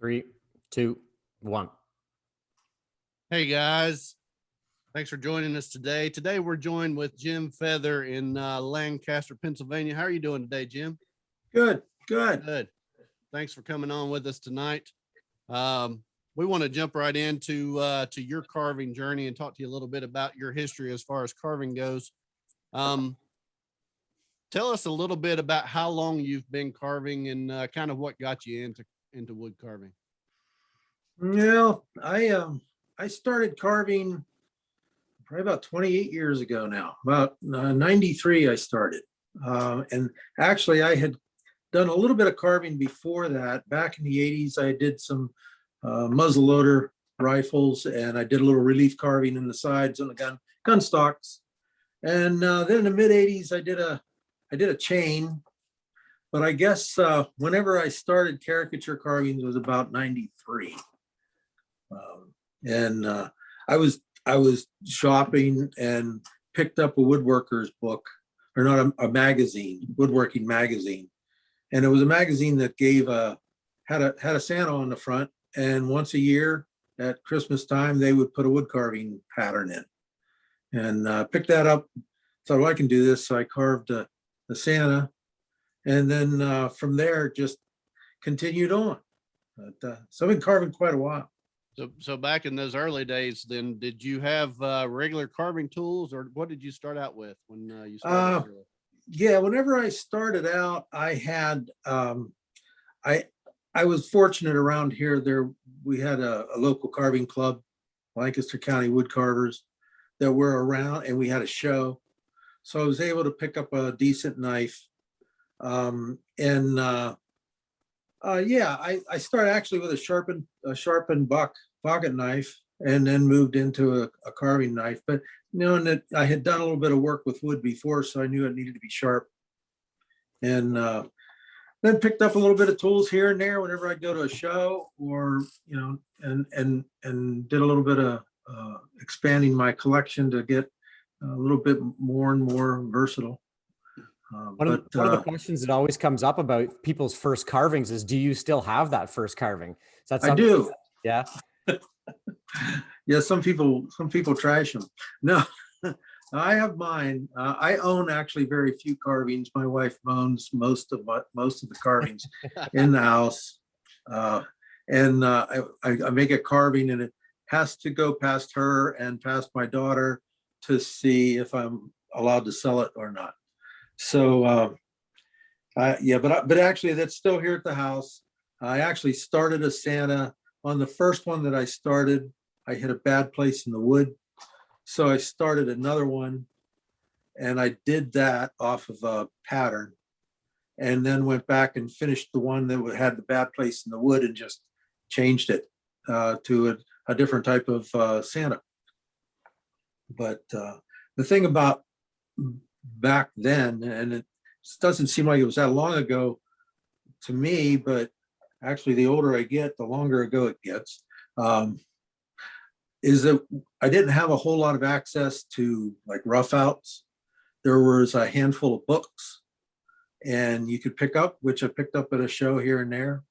3, 2, 1. Hey guys, thanks for joining us today. Today we're joined with Jim Feather in Lancaster, Pennsylvania. How are you doing today, Jim? Good. Thanks for coming on with us tonight. We want to jump right into to your carving journey and talk to you a little bit about your history as far as carving goes. Tell us a little bit about how long you've been carving and kind of what got you into wood carving. Well, I started carving probably about 28 years ago now. About 93 I started. And actually I had done a little bit of carving before that. Back in the 80s, I did some muzzleloader rifles, and I did a little relief carving in the sides on the gun stocks. And then in the mid 80s, I did a chain. But I guess whenever I started caricature carving, it was about 93. I was shopping and picked up a woodworker's book, or not a magazine, woodworking magazine. And it was a magazine that had a Santa on the front. And once a year at Christmas time, they would put a wood carving pattern in. And picked that up, thought, well, I can do this. So I carved the Santa. And then from there, just continued on. So I've been carving quite a while. So back in those early days, then did you have regular carving tools, or what did you start out with when you started? Yeah, whenever I started out, I had I was fortunate around here. We had a local carving club, Lancaster County Woodcarvers, that were around, and we had a show. So I was able to pick up a decent knife. I started actually with a sharpened buck pocket knife, and then moved into a carving knife. But knowing that I had done a little bit of work with wood before, so I knew it needed to be sharp. And then picked up a little bit of tools here and there whenever I go to a show, or and did a little bit of expanding my collection to get a little bit more and more versatile. One of the questions that always comes up about people's first carvings is, do you still have that first carving? Is that something? I do. Yeah. Yeah, some people trash them. No, I have mine. I own actually very few carvings. My wife owns most of the carvings in the house, I make a carving, and it has to go past her and past my daughter to see if I'm allowed to sell it or not. So but actually that's still here at the house. I actually started a Santa. On the first one that I started, I hit a bad place in the wood. So I started another one, and I did that off of a pattern, and then went back and finished the one that had the bad place in the wood and just changed it to a different type of Santa. But the thing about back then, and it doesn't seem like it was that long ago to me, but actually the older I get, the longer ago it gets, is that I didn't have a whole lot of access to like rough outs. There was a handful of books, and you could pick up, which I picked up at a show here and there.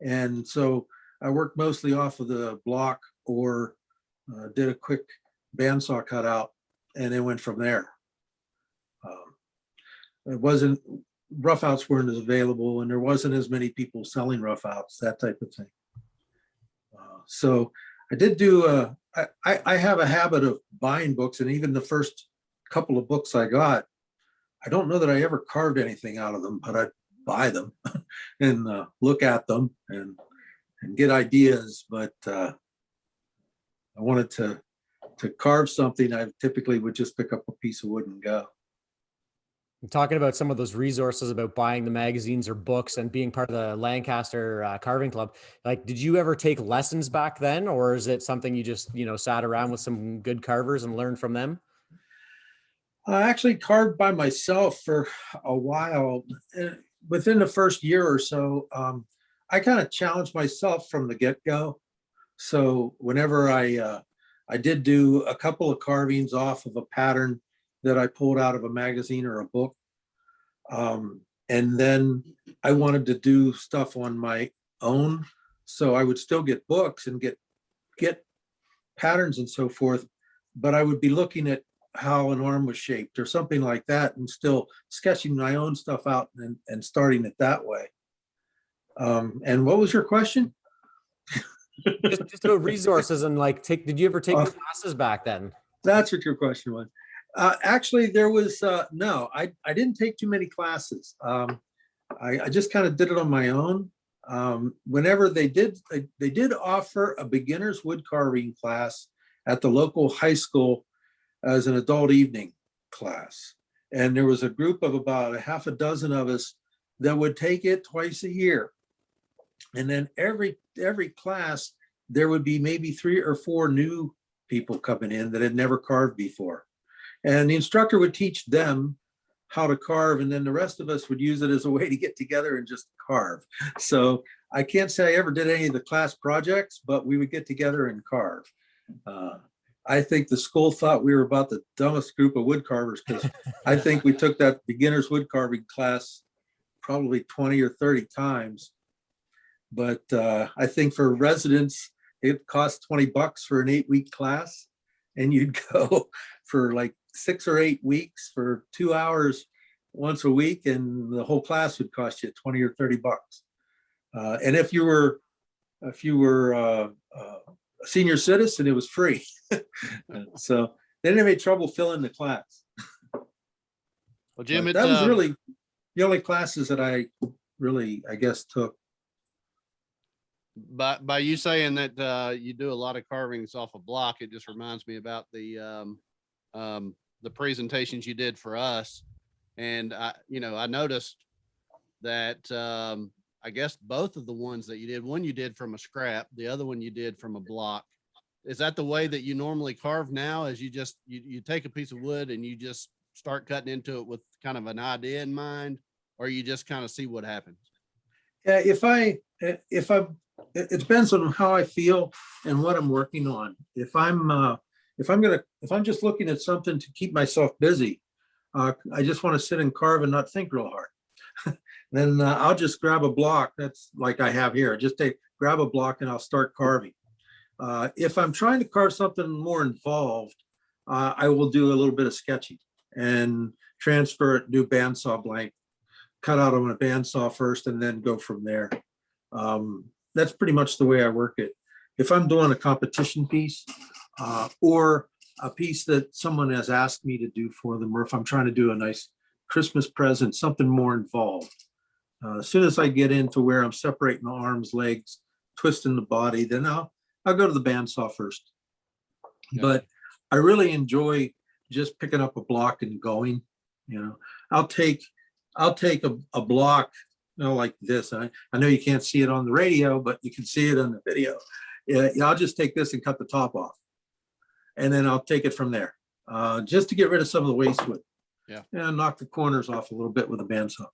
And so I worked mostly off of the block, or did a quick bandsaw cutout, and then went from there. Rough outs weren't as available, and there wasn't as many people selling rough outs, that type of thing. So I did do, I have a habit of buying books, and even the first couple of books I got, I don't know that I ever carved anything out of them, but I'd buy them and look at them and get ideas. But I wanted to carve something, I typically would just pick up a piece of wood and go. Talking about some of those resources about buying the magazines or books and being part of the Lancaster Carving Club, like, did you ever take lessons back then, or is it something you just, sat around with some good carvers and learned from them? I actually carved by myself for a while. Within the first year or so, I kind of challenged myself from the get-go. So whenever I did do a couple of carvings off of a pattern that I pulled out of a magazine or a book. And then I wanted to do stuff on my own. So I would still get books and get patterns and so forth, but I would be looking at how an arm was shaped or something like that, and still sketching my own stuff out and starting it that way. And what was your question? Just about resources and like did you ever take Uh, classes back then? That's what your question was. Actually, there was no, I didn't take too many classes. I just kind of did it on my own. Whenever they did offer a beginner's wood carving class at the local high school as an adult evening class. And there was a group of about a half a dozen of us that would take it twice a year. And then every class, there would be maybe 3 or 4 new people coming in that had never carved before. And the instructor would teach them how to carve, and then the rest of us would use it as a way to get together and just carve. So I can't say I ever did any of the class projects, but we would get together and carve. I think the school thought we were about the dumbest group of wood carvers, because I think we took that beginner's wood carving class probably 20 or 30 times. But I think for residents, it cost $20 for an 8-week class, and you'd go for like 6 or 8 weeks for 2 hours once a week, and the whole class would cost you $20 or $30. And if you were a senior citizen, it was free. So they didn't have any trouble filling the class. Well, Jim, That was really the only classes that I really, I guess, took. by you saying that you do a lot of carvings off a block, it just reminds me about the presentations you did for us. And I noticed that I guess both of the ones that you did, one you did from a scrap, the other one you did from a block. Is that the way that you normally carve now? Is you just you take a piece of wood and you just start cutting into it with kind of an idea in mind, or you just kind of see what happens? Yeah, it depends on how I feel and what I'm working on. If I'm just looking at something to keep myself busy, I just want to sit and carve and not think real hard. Then I'll just grab a block. That's like I have here. Grab a block and I'll start carving. If I'm trying to carve something more involved, I will do a little bit of sketching and transfer it, do bandsaw blank, cut out on a bandsaw first, and then go from there. That's pretty much the way I work it. If I'm doing a competition piece or a piece that someone has asked me to do for them, or if I'm trying to do a nice Christmas present, something more involved. As soon as I get into where I'm separating the arms, legs, twisting the body, then I'll go to the bandsaw first. Yeah. But I really enjoy just picking up a block and going. I'll take a block, like this. I know you can't see it on the radio, but you can see it on the video. Yeah, I'll just take this and cut the top off, and then I'll take it from there, just to get rid of some of the waste wood. Yeah, and knock the corners off a little bit with a bandsaw.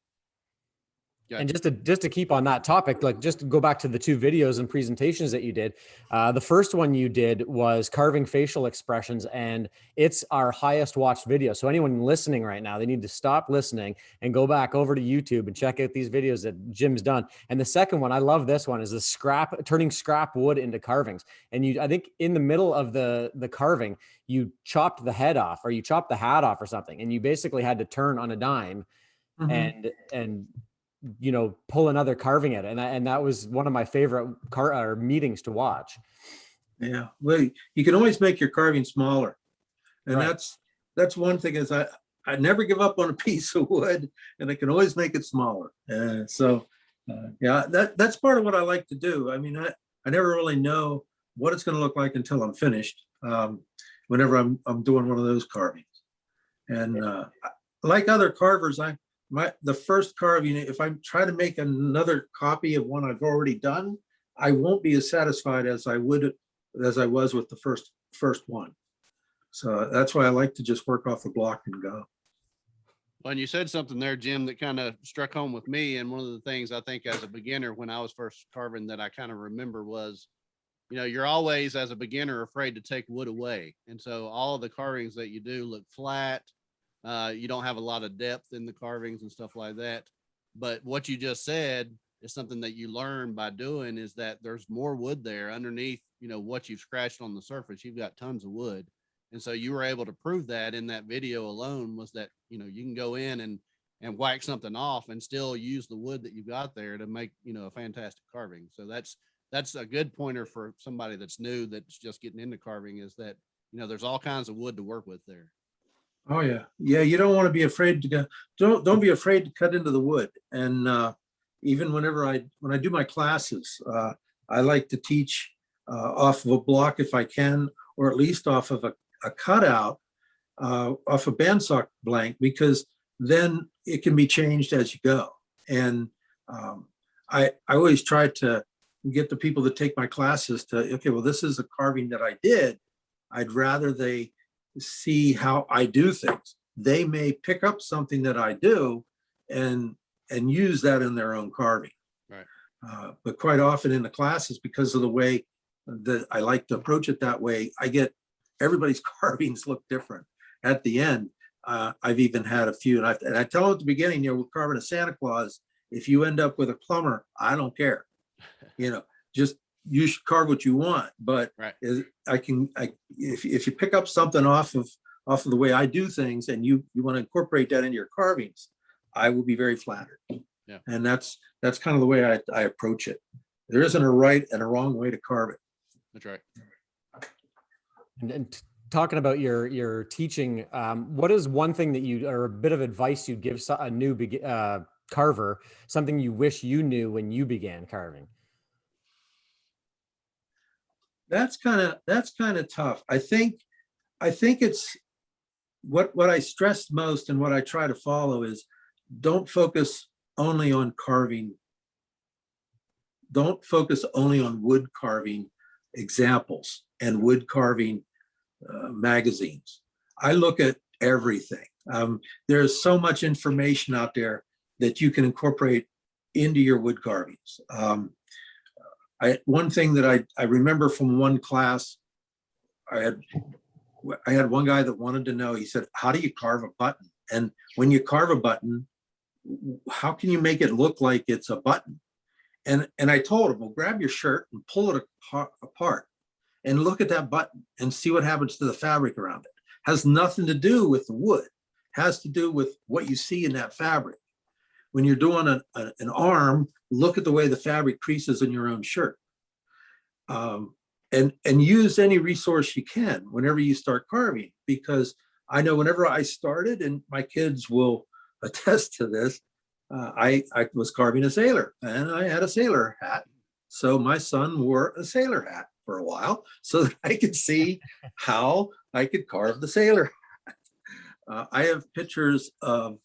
Gotcha. And just to keep on that topic, like just to go back to the 2 videos and presentations that you did. The first one you did was carving facial expressions, and it's our highest watched video. So anyone listening right now, they need to stop listening and go back over to YouTube and check out these videos that Jim's done. And the second one, I love this one, is the turning scrap wood into carvings. And I think in the middle of the carving, you chopped the head off, or you chopped the hat off or something, and you basically had to turn on a dime. Mm-hmm. and pull another carving at it. And that was one of my favorite meetings to watch. Yeah. Well, you can always make your carving smaller. And right. That's one thing, is I never give up on a piece of wood, and I can always make it smaller. Yeah, that's part of what I like to do. I mean, I never really know what it's going to look like until I'm finished. Whenever I'm doing one of those carvings. And like other carvers, the first carving, if I try to make another copy of one I've already done, I won't be as satisfied as I was with the first one. So that's why I like to just work off the block and go. Well, and you said something there, Jim, that kind of struck home with me. And one of the things I think as a beginner, when I was first carving, that I kind of remember was, you're always, as a beginner, afraid to take wood away. And so all of the carvings that you do look flat. You don't have a lot of depth in the carvings and stuff like that. But what you just said, is something that you learn by doing, is that there's more wood there underneath, what you've scratched on the surface. You've got tons of wood. And so you were able to prove that in that video alone, was that, you can go in and whack something off and still use the wood that you got there to make, a fantastic carving. So that's a good pointer for somebody that's new, that's just getting into carving, is that, there's all kinds of wood to work with there. Oh yeah. Yeah. You don't want to be afraid to go. Don't be afraid to cut into the wood. And even when I do my classes, I like to teach off of a block if I can, or at least off of a cutout, off a bandsaw blank, because then it can be changed as you go. And I always try to get the people that take my classes to, okay, well, this is a carving that I did. I'd rather they see how I do things. They may pick up something that I do and use that in their own carving. Right. But quite often in the classes, because of the way that I like to approach it that way, I get everybody's carvings look different at the end. I've even had a few, and I tell them at the beginning, we're carving a Santa Claus. If you end up with a plumber, I don't care. Just you should carve what you want. But right. If you pick up something off of the way I do things, and you want to incorporate that into your carvings, I will be very flattered. Yeah. And that's kind of the way I approach it. There isn't a right and a wrong way to carve it. That's right. And talking about your teaching, what is one thing that or a bit of advice you'd give a new carver, something you wish you knew when you began carving? That's kind of tough. I think it's what I stress most, and what I try to follow is, don't focus only on carving. Don't focus only on wood carving examples and wood carving magazines. I look at everything. There's so much information out there that you can incorporate into your wood carvings. One thing that I remember from one class, I had one guy that wanted to know, he said, how do you carve a button? And when you carve a button, how can you make it look like it's a button? And I told him, well, grab your shirt and pull it apart and look at that button and see what happens to the fabric around it. Has nothing to do with the wood, has to do with what you see in that fabric. When you're doing an arm, look at the way the fabric creases in your own shirt. And use any resource you can whenever you start carving, because I know whenever I started, and my kids will attest to this, I was carving a sailor, and I had a sailor hat. So my son wore a sailor hat for a while so that I could see how I could carve the sailor hat. I have pictures of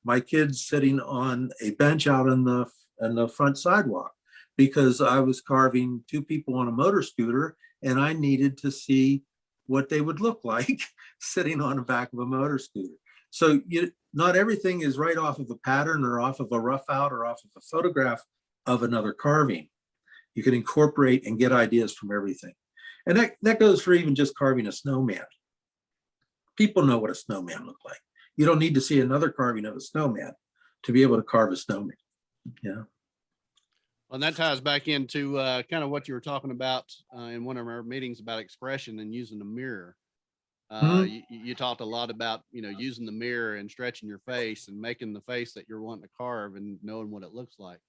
my kids sitting on a bench out on the front sidewalk, because I was carving two people on a motor scooter, and I needed to see what they would look like sitting on the back of a motor scooter. So not everything is right off of a pattern or off of a rough out or off of a photograph of another carving. You can incorporate and get ideas from everything. And that goes for even just carving a snowman. People know what a snowman looks like. You don't need to see another carving of a snowman to be able to carve a snowman. Yeah. Well, and that ties back into kind of what you were talking about in one of our meetings about expression and using a mirror. You talked a lot about, using the mirror and stretching your face and making the face that you're wanting to carve and knowing what it looks like.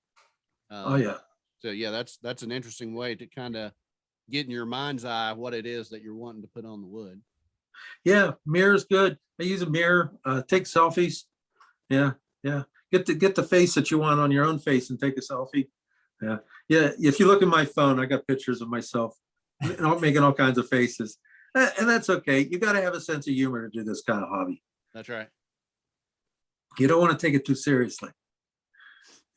Oh yeah. So yeah, that's an interesting way to kind of get in your mind's eye what it is that you're wanting to put on the wood. Yeah, mirror's good. I use a mirror, take selfies. Yeah. Get the face that you want on your own face and take a selfie. Yeah. If you look at my phone, I got pictures of myself making all kinds of faces. And that's okay. You got to have a sense of humor to do this kind of hobby. That's right. You don't want to take it too seriously,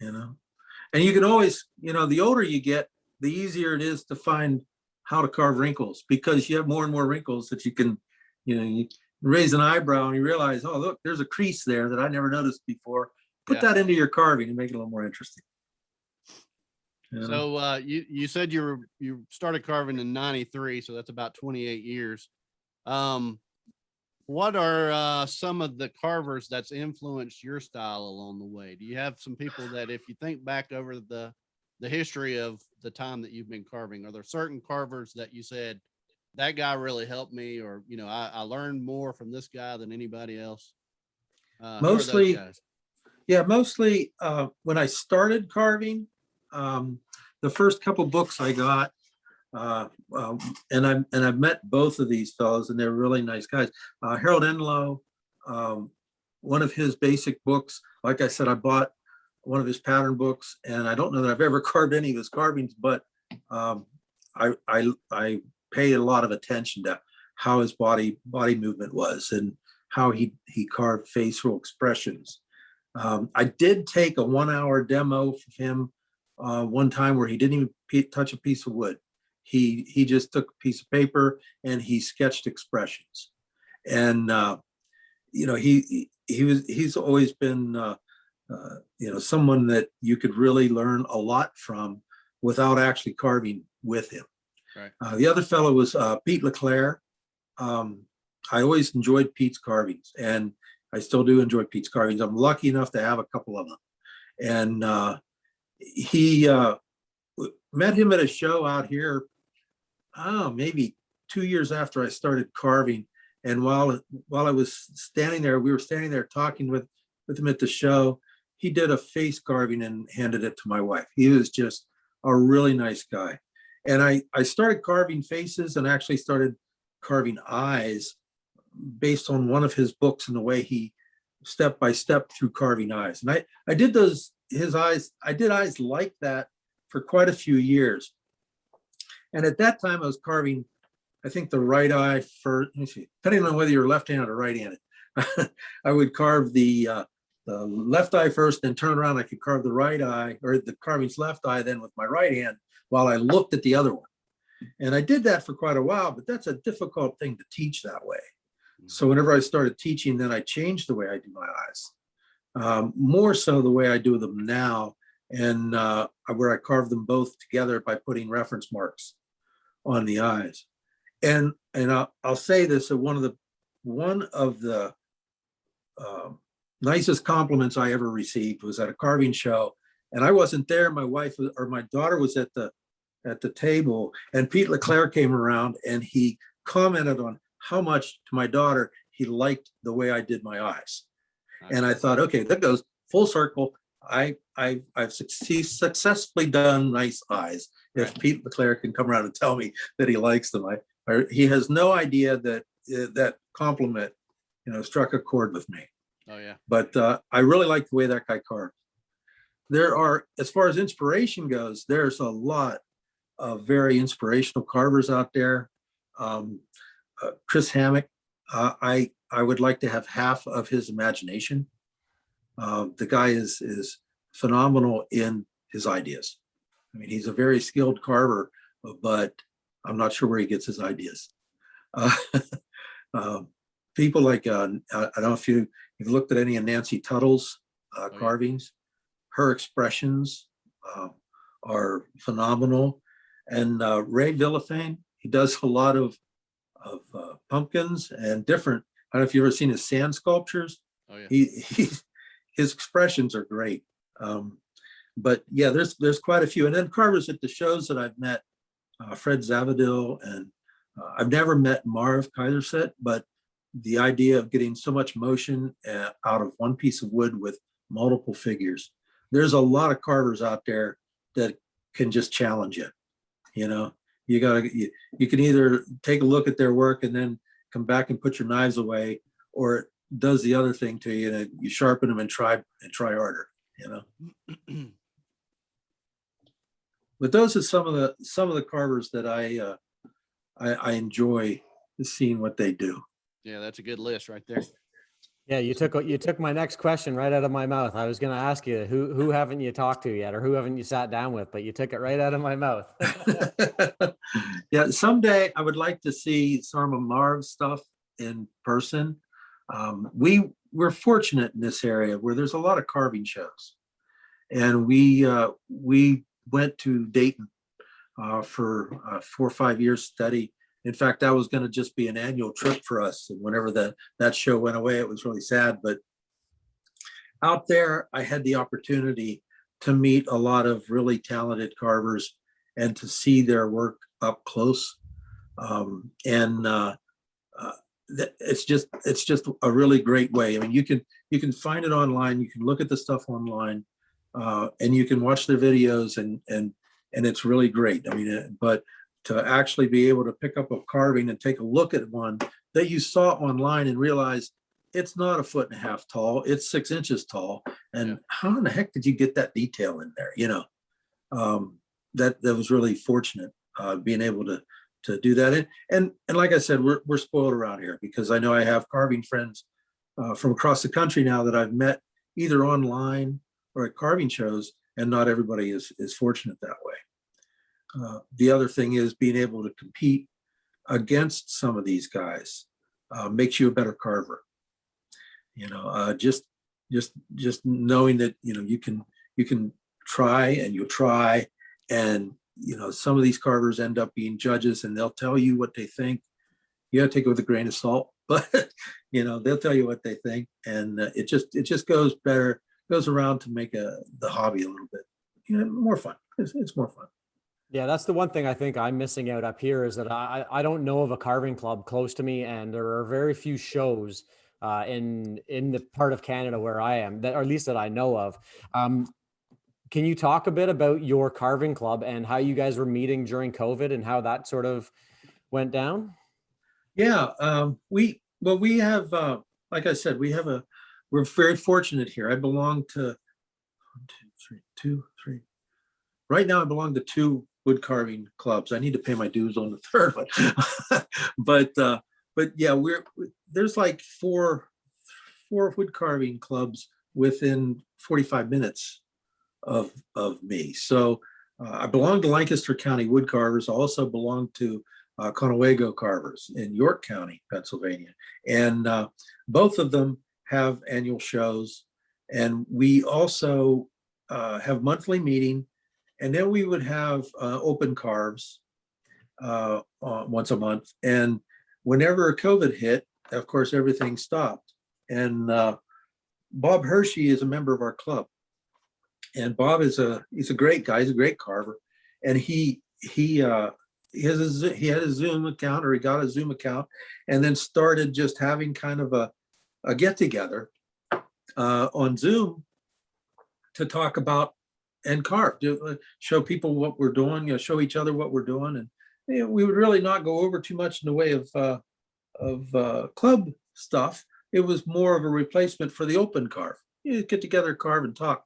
And you can always, the older you get, the easier it is to find how to carve wrinkles, because you have more and more wrinkles that you can, you raise an eyebrow and you realize, oh, look, there's a crease there that I never noticed before. Put that into your carving and make it a little more interesting. So you said you what are some of the carvers that's influenced your style along the way? Do you have some people that, if you think back over the history of the time that you've been carving, are there certain carvers that you said, that guy really helped me, or, you know, I learned more from this guy than anybody else? Who are those Mostly, guys? yeah, mostly when I started carving, the first couple books I got, and I've met both of these fellows, and they're really nice guys. Harold Enlow, one of his basic books, like I said, I bought one of his pattern books, and I don't know that I've ever carved any of his carvings, but I pay a lot of attention to how his body movement was and how he carved facial expressions. I did take a 1-hour demo from him one time where he didn't even touch a piece of wood. He just took a piece of paper and he sketched expressions. And you know, he's always been you know, someone that you could really learn a lot from without actually carving with him. Right. The other fellow was Pete LeClaire. I always enjoyed Pete's carvings, and I still do enjoy Pete's carvings. I'm lucky enough to have a couple of them. And he met him at a show out here, maybe 2 years after I started carving. And while I was standing there, we were standing there talking with him at the show. He did a face carving and handed it to my wife. He was just a really nice guy. And I started carving faces and actually started carving eyes based on one of his books and the way he step by step through carving eyes. And I did his eyes, I did eyes like that for quite a few years. And at that time I was carving, I think, the right eye first, depending on whether you're left-handed or right-handed. I would carve the left eye first, then turn around. I could carve the right eye, or the carving's left eye, then with my right hand while I looked at the other one. And I did that for quite a while, but that's a difficult thing to teach that way. So whenever I started teaching, then I changed the way I do my eyes, more so the way I do them now, and where I carve them both together by putting reference marks on the eyes. And I'll say this, that one of the nicest compliments I ever received was at a carving show, and I wasn't there. My wife or my daughter was at the table, and Pete LeClaire came around and he commented on how much, to my daughter, he liked the way I did my eyes. And I thought, okay, that goes full circle. I've successfully done nice eyes. If Pete LeClaire can come around and tell me that he likes them, he has no idea that that compliment, struck a chord with me. Oh yeah. But I really like the way that guy carved. There are, as far as inspiration goes, there's a lot of very inspirational carvers out there. Chris Hammock, I would like to have half of his imagination. The guy is phenomenal in his ideas. I mean, he's a very skilled carver, but I'm not sure where he gets his ideas. People like, I don't know if you've looked at any of Nancy Tuttle's carvings. Her expressions are phenomenal. And Ray Villafane, he does a lot of pumpkins and different. I don't know if you've ever seen his sand sculptures. Oh yeah. His expressions are great. But yeah, there's quite a few. And then carvers at the shows that I've met, Fred Zavadil, and I've never met Marv Kaiserset, but the idea of getting so much motion out of one piece of wood with multiple figures. There's a lot of carvers out there that can just challenge you. You can either take a look at their work and then come back and put your knives away, or it does the other thing to you, and you sharpen them and try harder. But those are some of the carvers that I enjoy seeing what they do. Yeah, that's a good list right there. Yeah, you took my next question right out of my mouth. I was going to ask you who haven't you talked to yet, or who haven't you sat down with, but you took it right out of my mouth. Yeah, someday I would like to see some of Marv's stuff in person. We're fortunate in this area where there's a lot of carving shows, and we went to Dayton for 4 or 5 years study In fact, that was going to just be an annual trip for us. And whenever that show went away, it was really sad. But out there, I had the opportunity to meet a lot of really talented carvers and to see their work up close. It's just a really great way. I mean, you can find it online. You can look at the stuff online, and you can watch their videos, and it's really great. I mean, but to actually be able to pick up a carving and take a look at one that you saw online and realize it's not 1.5 feet tall, it's 6 inches tall, and how in the heck did you get that detail in there? That was really fortunate, being able to do that. And like I said, we're spoiled around here, because I know I have carving friends from across the country now that I've met either online or at carving shows, and not everybody is fortunate that way. The other thing is being able to compete against some of these guys makes you a better carver. Just knowing that you can try, and you try, and some of these carvers end up being judges, and they'll tell you what they think. You got to take it with a grain of salt, but they'll tell you what they think, and it just goes around to make the hobby a little bit more fun. It's more fun. Yeah, that's the one thing I think I'm missing out up here, is that I don't know of a carving club close to me, and there are very few shows in the part of Canada where I am, that, or at least that I know of. Can you talk a bit about your carving club and how you guys were meeting during COVID and how that sort of went down? Yeah, we have, like I said, we're very fortunate here. I belong to 1, 2, 3. Right now, I belong to 2 wood carving clubs. I need to pay my dues on the 3rd one, but yeah, there's like 4 wood carving clubs within 45 minutes of me. So I belong to Lancaster County Woodcarvers. I also belong to Conewago Carvers in York County, Pennsylvania. And both of them have annual shows. And we also have monthly meeting. And then we would have open carves once a month. And whenever COVID hit, of course, everything stopped. And Bob Hershey is a member of our club. And Bob he's a great guy. He's a great carver, and he had a Zoom account, or he got a Zoom account, and then started just having kind of a get together on Zoom to talk about and carve, show people what we're doing, show each other what we're doing, and we would really not go over too much in the way of club stuff. It was more of a replacement for the open carve. You get together, carve, and talk.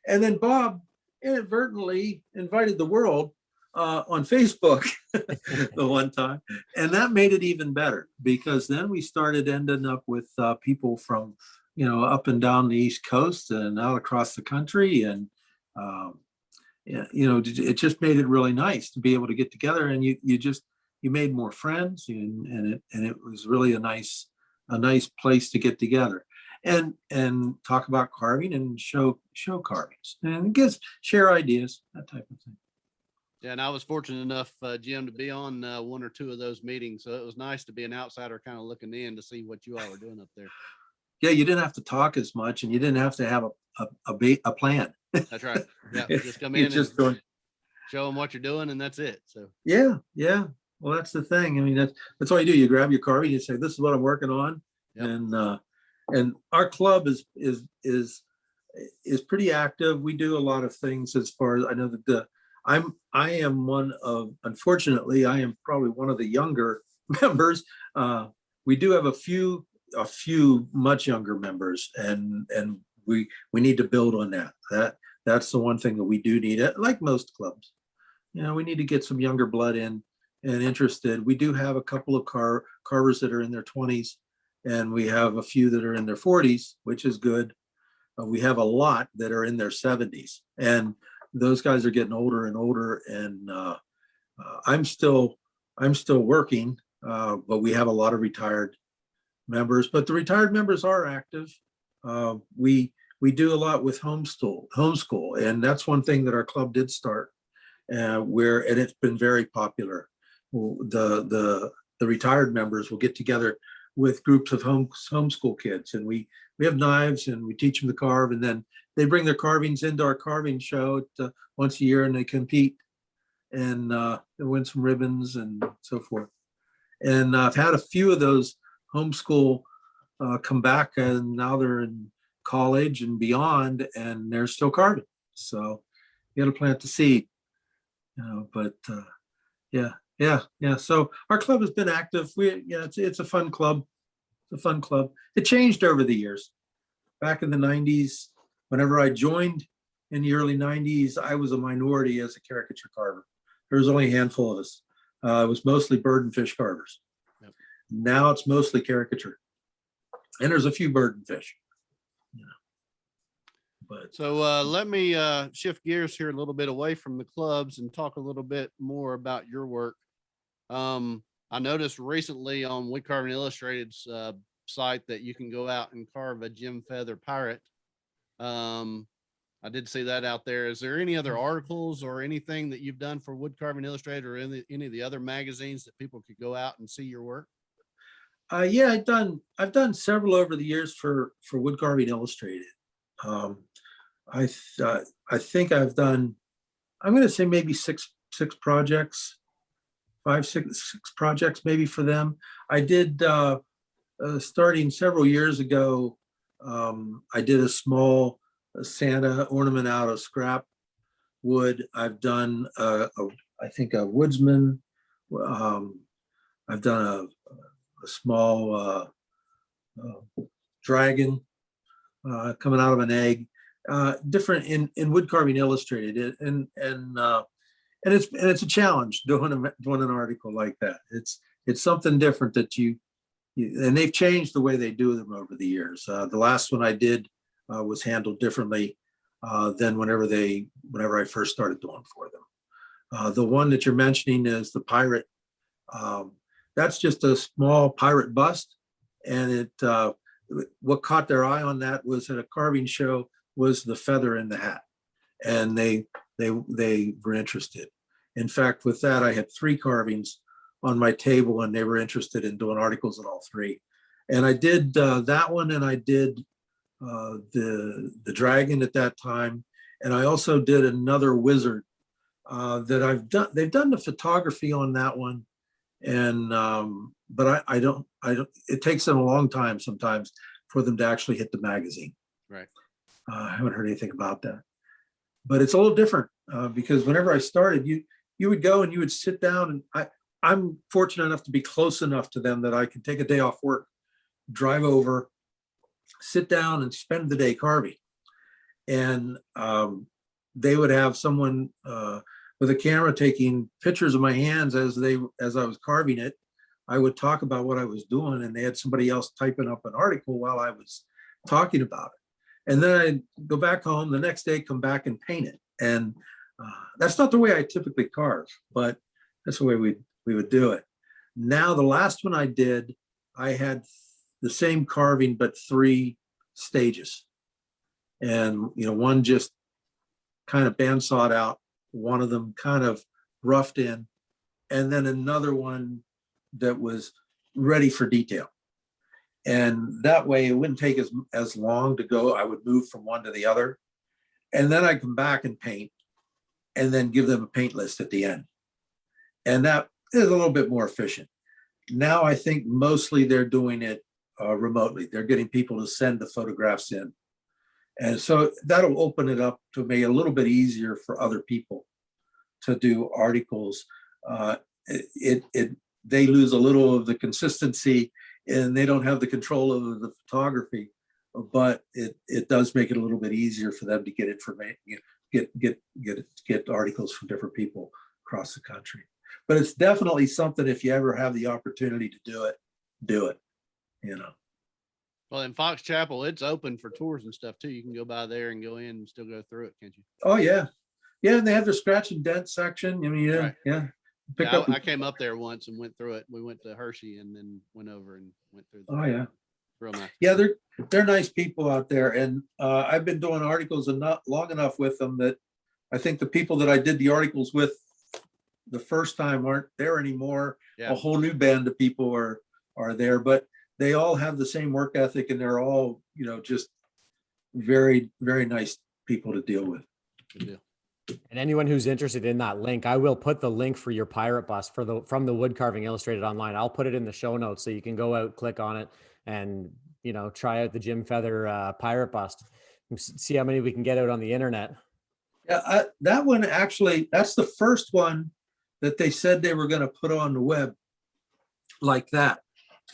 And then Bob inadvertently invited the world on Facebook the one time. And that made it even better, because then we started ending up with people from, up and down the East Coast and out across the country. And, it just made it really nice to be able to get together, and you made more friends, and it was really a nice place to get together and talk about carving and show carvings, and share ideas, that type of thing. Yeah, and I was fortunate enough, Jim, to be on 1 or 2 of those meetings, so it was nice to be an outsider, kind of looking in to see what you all were doing up there. Yeah, you didn't have to talk as much, and you didn't have to have a plan. That's right. Yeah, just come in and show them what you're doing, and that's it. So yeah. Well, that's the thing. I mean, that's all you do. You grab your carving, you say, "This is what I'm working on," and our club is pretty active. We do a lot of things, as far as I know. I am unfortunately, I am probably one of the younger members. We do have a few much younger members, and we need to build on that. That's the one thing that we do need, like most clubs. We need to get some younger blood in and interested. We do have a couple of carvers that are in their 20s, and we have a few that are in their 40s, which is good. We have a lot that are in their 70s, and those guys are getting older and older. And I'm still working, but we have a lot of retired members. But the retired members are active. We do a lot with homeschool, and that's one thing that our club did start, and it's been very popular. the retired members will get together with groups of homeschool kids, and we have knives and we teach them to carve, and then they bring their carvings into our carving show once a year, and they compete and they win some ribbons and so forth. And I've had a few of those homeschool come back, and now they're in college and beyond, and they're still carving. So you got to plant the seed, but yeah. So our club has been active. It's a fun club. It's a fun club. It changed over the years. Back in the 90s, whenever I joined in the early 90s, I was a minority as a caricature carver. There was only a handful of us. It was mostly bird and fish carvers. Yep. Now it's mostly caricature. And there's a few bird and fish. But so let me shift gears here a little bit away from the clubs and talk a little bit more about your work. I noticed recently on Woodcarving Illustrated's site that you can go out and carve a gem feather pirate. I did see that out there. Is there any other articles or anything that you've done for Woodcarving Illustrated or any of the other magazines that people could go out and see your work? Yeah, I've done several over the years for Woodcarving Illustrated. I think I've done, I'm going to say maybe six projects, six projects maybe for them. I did, starting several years ago, I did a small Santa ornament out of scrap wood. I've done, I think a woodsman. I've done a small dragon coming out of an egg. Different in Woodcarving Illustrated, and it's a challenge doing an article like that. It's something different that you and they've changed the way they do them over the years. The last one I did was handled differently than whenever I first started doing for them. The one that you're mentioning is the pirate. That's just a small pirate bust, and what caught their eye on that was at a carving show was the feather in the hat, and they were interested. In fact, with that, I had 3 carvings on my table, and they were interested in doing articles on all 3. And I did that one, and I did the dragon at that time, and I also did another wizard that I've done. They've done the photography on that one, and but I don't. It takes them a long time sometimes for them to actually hit the magazine. Right. I haven't heard anything about that, but it's a little different because whenever I started, you would go and you would sit down, and I'm fortunate enough to be close enough to them that I can take a day off work, drive over, sit down, and spend the day carving. And they would have someone with a camera taking pictures of my hands as I was carving it. I would talk about what I was doing, and they had somebody else typing up an article while I was talking about it. And then I'd go back home the next day, come back and paint it. And that's not the way I typically carve, but that's the way we would do it. Now, the last one I did, I had the same carving, but 3 stages. And, one just kind of bandsawed out, one of them kind of roughed in, and then another one that was ready for detail. And that way it wouldn't take as long to go. I would move from one to the other, and then I'd come back and paint, and then give them a paint list at the end. And that is a little bit more efficient. Now I think mostly they're doing it remotely. They're getting people to send the photographs in. And so that'll open it up to make it a little bit easier for other people to do articles. They lose a little of the consistency, and they don't have the control over the photography, but it does make it a little bit easier for them to get information, get articles from different people across the country. But it's definitely something, if you ever have the opportunity to do it. Well, in Fox Chapel, it's open for tours and stuff too. You can go by there and go in and still go through it, can't you? Oh yeah. And they have their scratch and dent section. I mean, right. Yeah. I came up there once and went through it. We went to Hershey and then went over and went through. Real nice. Yeah, they're nice people out there, and I've been doing articles long enough with them that I think the people that I did the articles with the first time aren't there anymore. Yeah. A whole new band of people are there, but they all have the same work ethic, and they're all, just very, very nice people to deal with. Good deal. And anyone who's interested in that link, I will put the link for your pirate bust from the Wood Carving Illustrated online. I'll put it in the show notes so you can go out, click on it, and try out the Jim Feather pirate bust. See how many we can get out on the internet. Yeah, that one actually, that's the first one that they said they were going to put on the web like that.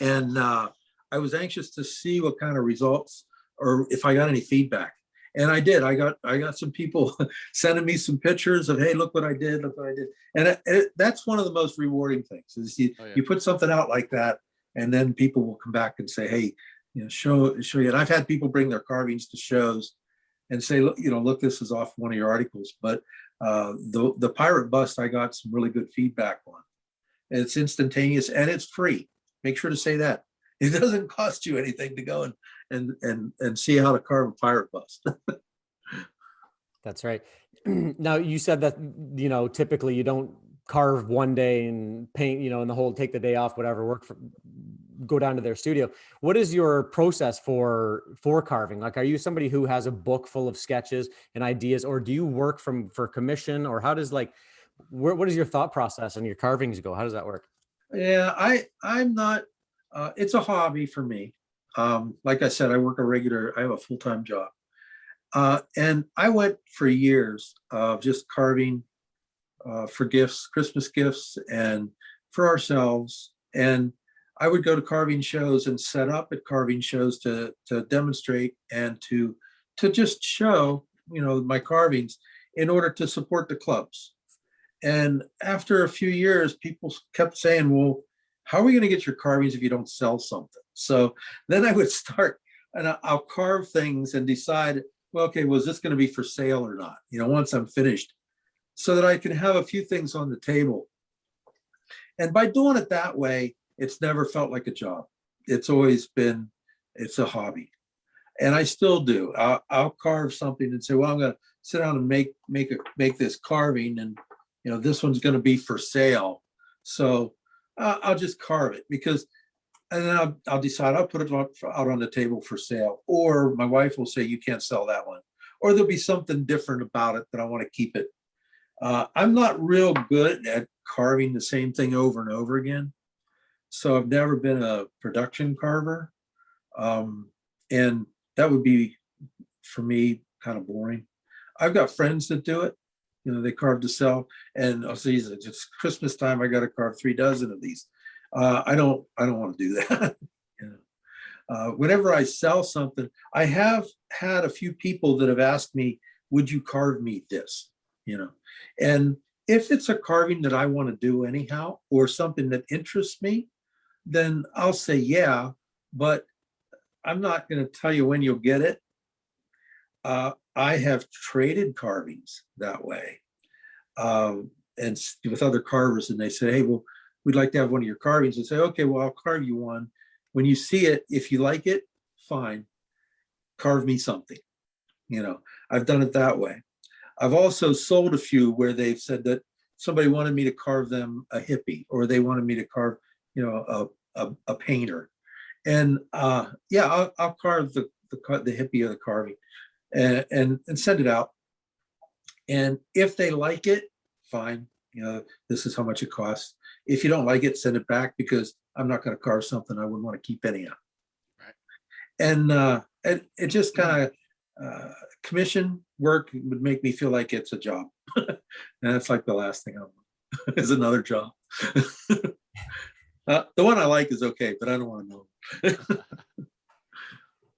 And I was anxious to see what kind of results or if I got any feedback. And I did. I got some people sending me some pictures of, hey, look what I did, look what I did. And that's one of the most rewarding things is you put something out like that, and then people will come back and say, hey, show you. And I've had people bring their carvings to shows and say, look, this is off one of your articles. But the pirate bust, I got some really good feedback on. And it's instantaneous and it's free. Make sure to say that. It doesn't cost you anything to go and see how to carve a pirate bust. That's right. Now you said that, typically you don't carve one day and paint, and the whole take the day off, whatever, go down to their studio. What is your process for carving? Like, are you somebody who has a book full of sketches and ideas, or do you work for commission, or how does what is your thought process and your carvings go? How does that work? Yeah, I'm not, it's a hobby for me. Like I said, I have a full-time job. And I went for years of just carving for gifts, Christmas gifts, and for ourselves. And I would go to carving shows and set up at carving shows to demonstrate and to just show, my carvings in order to support the clubs. And after a few years, people kept saying, well, how are we going to get your carvings if you don't sell something? So then I would start, and I'll carve things and decide, well, okay, was this going to be for sale or not? Once I'm finished, so that I can have a few things on the table. And by doing it that way, it's never felt like a job. It's always been, it's a hobby. And I still do. I'll carve something and say, well, I'm going to sit down and make this carving, and this one's going to be for sale. So I'll just carve it and then I'll decide I'll put it out on the table for sale, or my wife will say, you can't sell that one, or there'll be something different about it that I want to keep it. I'm not real good at carving the same thing over and over again. So I've never been a production carver. And that would be, for me, kind of boring. I've got friends that do it. They carve to sell, and I'll say, it's Christmas time, I got to carve 3 dozen of these. I don't want to do that. Whenever I sell something, I have had a few people that have asked me, would you carve me this? And if it's a carving that I want to do anyhow, or something that interests me, then I'll say, yeah, but I'm not going to tell you when you'll get it. I have traded carvings that way, and with other carvers, and they say, hey, well, we'd like to have one of your carvings, and say, okay, well, I'll carve you one. When you see it, if you like it, fine, carve me something. I've done it that way. I've also sold a few where they've said that somebody wanted me to carve them a hippie, or they wanted me to carve, a painter. And I'll carve the hippie of the carving and send it out. And if they like it, fine. This is how much it costs. If you don't like it, send it back, because I'm not going to carve something I wouldn't want to keep anyhow. Right. And it just kind of commission work would make me feel like it's a job. And that's like the last thing I want is another job. The one I like is okay, but I don't want to know.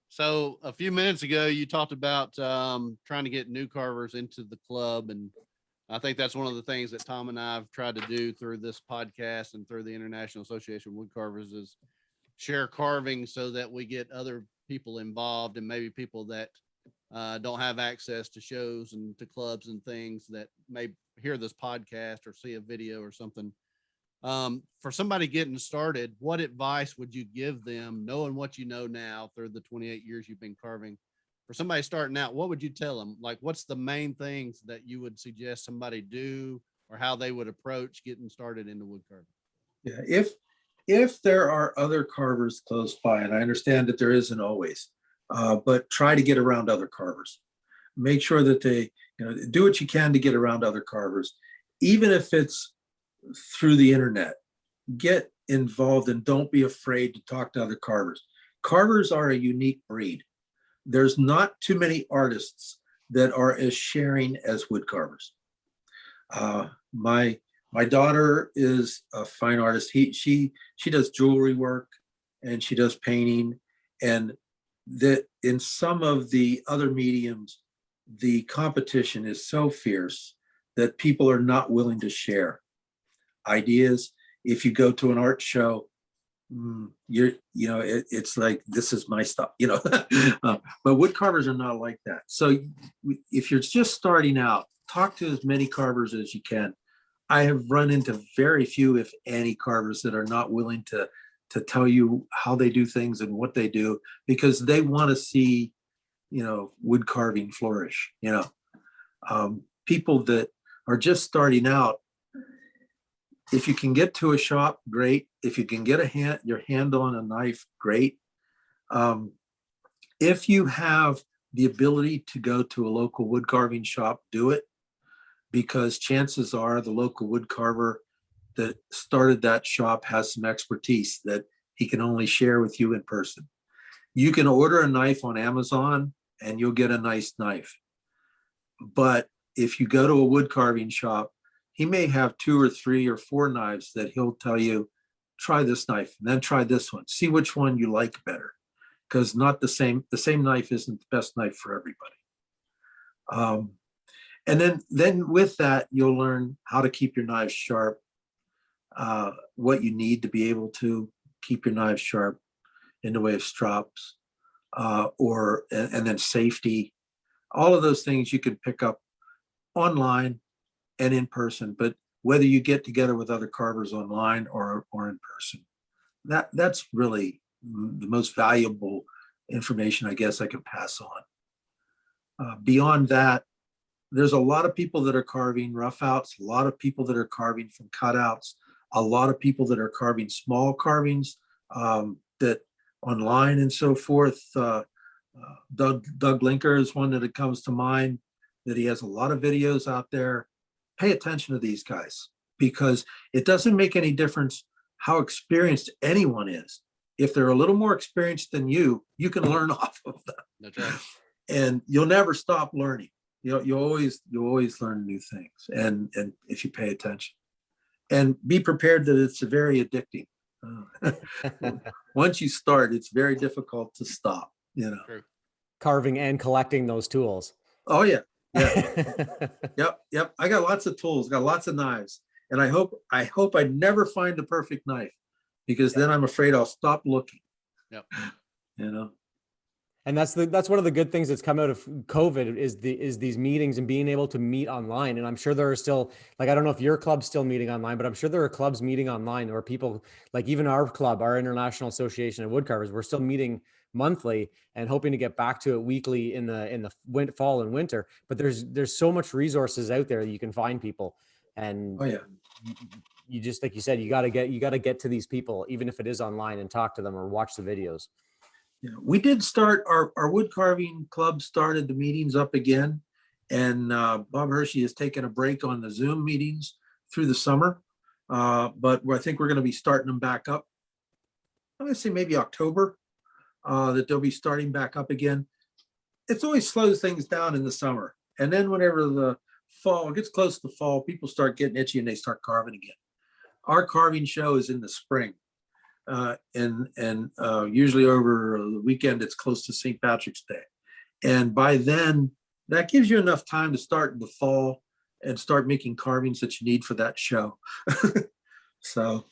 So a few minutes ago, you talked about trying to get new carvers into the club. And I think that's one of the things that Thom and I have tried to do through this podcast and through the International Association of Woodcarvers is share carving so that we get other people involved, and maybe people that don't have access to shows and to clubs and things that may hear this podcast or see a video or something. For somebody getting started, what advice would you give them, knowing what you know now through the 28 years you've been carving? For somebody starting out, what would you tell them? Like, what's the main things that you would suggest somebody do or how they would approach getting started into wood carving. Yeah, if there are other carvers close by, and I understand that there isn't always, but try to get around other carvers. Make sure that they, do what you can to get around other carvers, even if it's through the internet. Get involved and don't be afraid to talk to other carvers. Carvers are a unique breed. There's not too many artists that are as sharing as wood carvers. My daughter is a fine artist. She does jewelry work and she does painting, and that in some of the other mediums, the competition is so fierce that people are not willing to share ideas. If you go to an art show, it's like, this is my stuff, but wood carvers are not like that. So if you're just starting out, talk to as many carvers as you can. I have run into very few, if any, carvers that are not willing to tell you how they do things and what they do, because they want to see, wood carving flourish. People that are just starting out, if you can get to a shop, great. If you can get your hand on a knife, great. If you have the ability to go to a local wood carving shop, do it, because chances are the local wood carver that started that shop has some expertise that he can only share with you in person. You can order a knife on Amazon and you'll get a nice knife. But if you go to a wood carving shop, he may have 2 or 3 or 4 knives that he'll tell you, try this knife and then try this one. See which one you like better, because the same knife isn't the best knife for everybody. And then with that, you'll learn how to keep your knives sharp, what you need to be able to keep your knives sharp in the way of strops, and then safety. All of those things you can pick up online and in person, but whether you get together with other carvers online or in person, that's really the most valuable information I guess I can pass on. Beyond that, there's a lot of people that are carving rough outs, a lot of people that are carving from cutouts, a lot of people that are carving small carvings that online and so forth. Doug Linker is one that comes to mind, that he has a lot of videos out there. Pay attention to these guys, because it doesn't make any difference how experienced anyone is. If they're a little more experienced than you, you can learn off of them. That's right. And you'll never stop learning. You always learn new things, and if you pay attention, and be prepared that it's very addicting. Once you start, it's very difficult to stop. True. Carving and collecting those tools. Oh yeah. Yep. I got lots of tools, got lots of knives, and I hope I never find the perfect knife, because then I'm afraid I'll stop looking. Yep. And that's one of the good things that's come out of COVID is these meetings and being able to meet online. And I'm sure there are still, like, I don't know if your club's still meeting online, but I'm sure there are clubs meeting online, or people like even our club, our International Association of Woodcarvers, we're still meeting monthly and hoping to get back to it weekly in the fall and winter. But there's so much resources out there that you can find people, and you just, like you said, you got to get to these people, even if it is online, and talk to them or watch the videos. We did start our wood carving club, started the meetings up again, and Bob Hershey has taken a break on the Zoom meetings through the summer, but I think we're going to be starting them back up. I'm going to say maybe October, that they'll be starting back up again. It's always slows things down in the summer, and then whenever the fall gets close to the fall, people start getting itchy and they start carving again. Our carving show is in the spring. And usually over the weekend, it's close to St. Patrick's Day. And by then, that gives you enough time to start in the fall and start making carvings that you need for that show. So.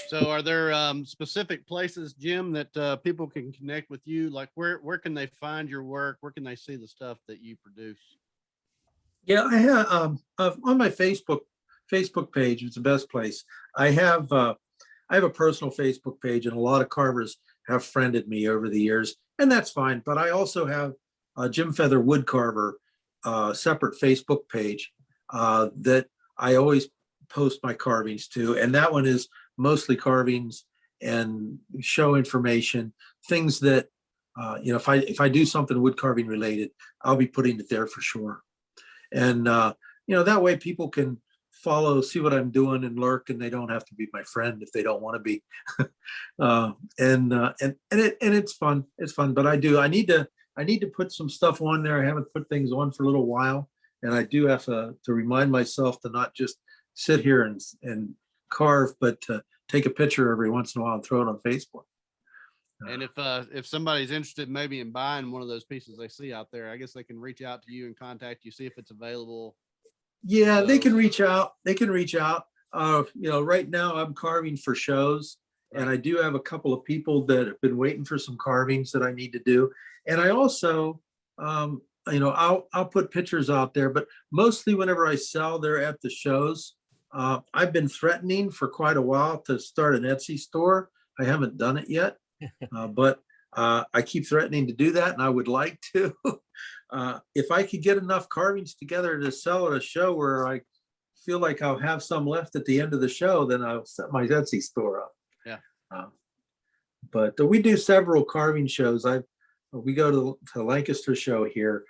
So are there specific places, Jim, that people can connect with you? Like where can they find your work? Where can they see the stuff that you produce? Yeah, I have on my Facebook page. It's the best place. I have a personal Facebook page, and a lot of carvers have friended me over the years, and that's fine. But I also have Jim Feather Woodcarver separate Facebook page that I always post my carvings to, and that one is mostly carvings and show information, things that if I do something wood carving related, I'll be putting it there for sure. And that way people can follow, see what I'm doing, and lurk, and they don't have to be my friend if they don't want to be. And it's fun. It's fun. But I need to put some stuff on there. I haven't put things on for a little while, and I do have to remind myself to not just sit here and carve, but to take a picture every once in a while and throw it on Facebook. And if somebody's interested maybe in buying one of those pieces they see out there, I guess they can reach out to you and contact you, see if it's available. Yeah, they can reach out. Right now I'm carving for shows, and I do have a couple of people that have been waiting for some carvings that I need to do. And I also, I'll put pictures out there, but mostly whenever I sell, they're at the shows. I've been threatening for quite a while to start an Etsy store. I haven't done it yet, but I keep threatening to do that, and I would like to. If I could get enough carvings together to sell at a show where I feel like I'll have some left at the end of the show, then I'll set my Etsy store up. Yeah. But we do several carving shows. We go to Lancaster show here.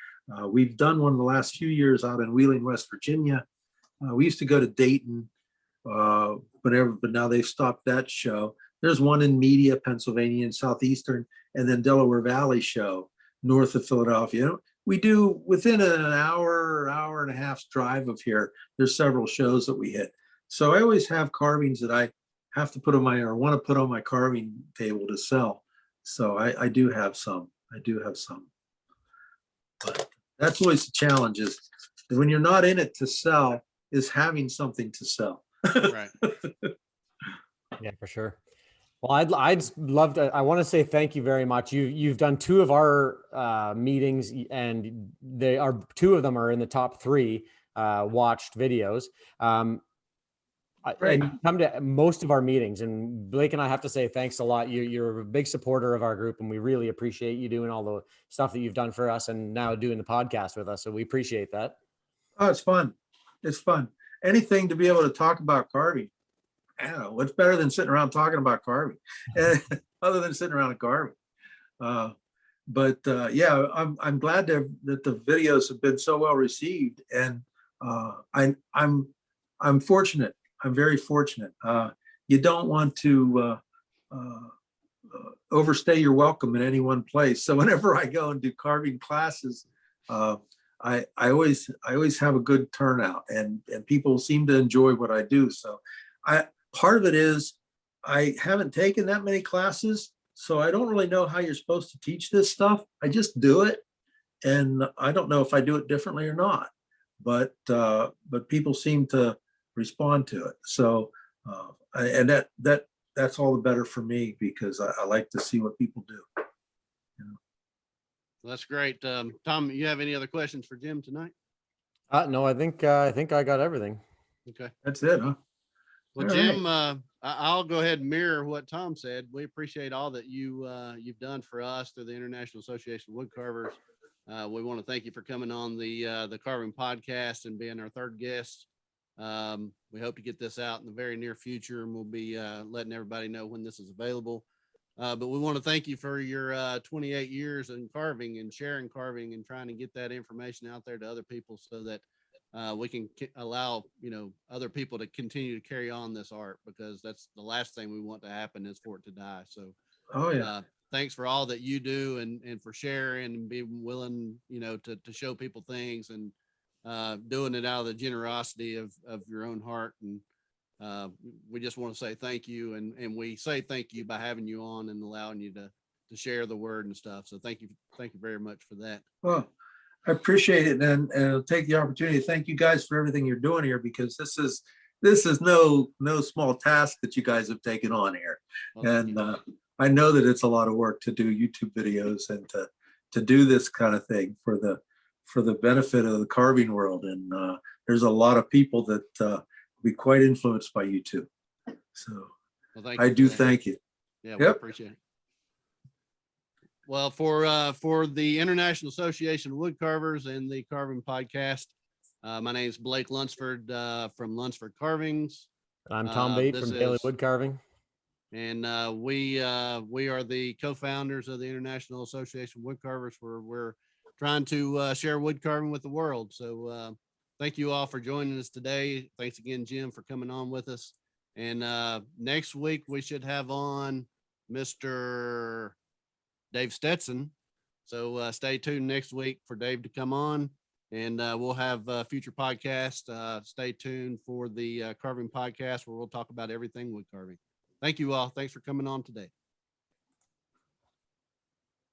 We've done one the last few years out in Wheeling, West Virginia. We used to go to Dayton, but now they've stopped that show. There's one in Media, Pennsylvania, and Southeastern, and then Delaware Valley show north of Philadelphia. We do within an hour and a half's drive of here. There's several shows that we hit. So I always have carvings that I have to put on want to put on my carving table to sell. So I do have some. But that's always the challenge, is when you're not in it to sell, is having something to sell. Right. Yeah, for sure. Well, I'd love to. I want to say thank you very much. You've done 2 of our meetings, and they are 2 of them are in the top 3 watched videos. And you come to most of our meetings, and Blake and I have to say thanks a lot. You're a big supporter of our group, and we really appreciate you doing all the stuff that you've done for us, and now doing the podcast with us. So we appreciate that. Oh, it's fun. It's fun. Anything to be able to talk about carving. I don't know what's better than sitting around talking about carving, other than sitting around and carving. Yeah, I'm glad that the videos have been so well received, and I'm fortunate. I'm very fortunate. You don't want to overstay your welcome in any one place. So whenever I go and do carving classes, I always have a good turnout, and people seem to enjoy what I do. So part of it is I haven't taken that many classes, so I don't really know how you're supposed to teach this stuff. I just do it, and I don't know if I do it differently or not. But people seem to respond to it. So that's all the better for me, because I like to see what people do. Well, that's great. Thom, you have any other questions for Jim tonight? No, I think I got everything. Okay. That's it, huh? Well, All Jim, right. I'll go ahead and mirror what Thom said. We appreciate all that you've done for us through the International Association of Woodcarvers. We want to thank you for coming on the Carving Podcast and being our 3rd guest. We hope to get this out in the very near future, and we'll be letting everybody know when this is available. But we want to thank you for your 28 years in carving and sharing carving and trying to get that information out there to other people, so that we can allow other people to continue to carry on this art, because that's the last thing we want to happen, is for it to die. So thanks for all that you do, and for sharing and being willing to show people things, and doing it out of the generosity of your own heart. And we just want to say thank you, and we say thank you by having you on and allowing you to share the word and stuff. So thank you very much for that. Well, I appreciate it, and I'll take the opportunity to thank you guys for everything you're doing here, because this is no small task that you guys have taken on here. Well, and I know that it's a lot of work to do YouTube videos and to do this kind of thing for the benefit of the carving world. And there's a lot of people that will be quite influenced by YouTube. So I do thank you. Yeah, we appreciate it. Well, for the International Association of Woodcarvers and the Carving Podcast, my name is Blake Lunsford from Lunsford Carvings. I'm Thom Bate this from Daily is- Woodcarving. And we are the co-founders of the International Association of Woodcarvers, where we're trying to share wood carving with the world. So thank you all for joining us today. Thanks again, Jim, for coming on with us. And next week we should have on Mr. Dave Stetson. So stay tuned next week for Dave to come on, and we'll have future podcasts. Stay tuned for the Carving Podcast, where we'll talk about everything wood carving. Thank you all. Thanks for coming on today.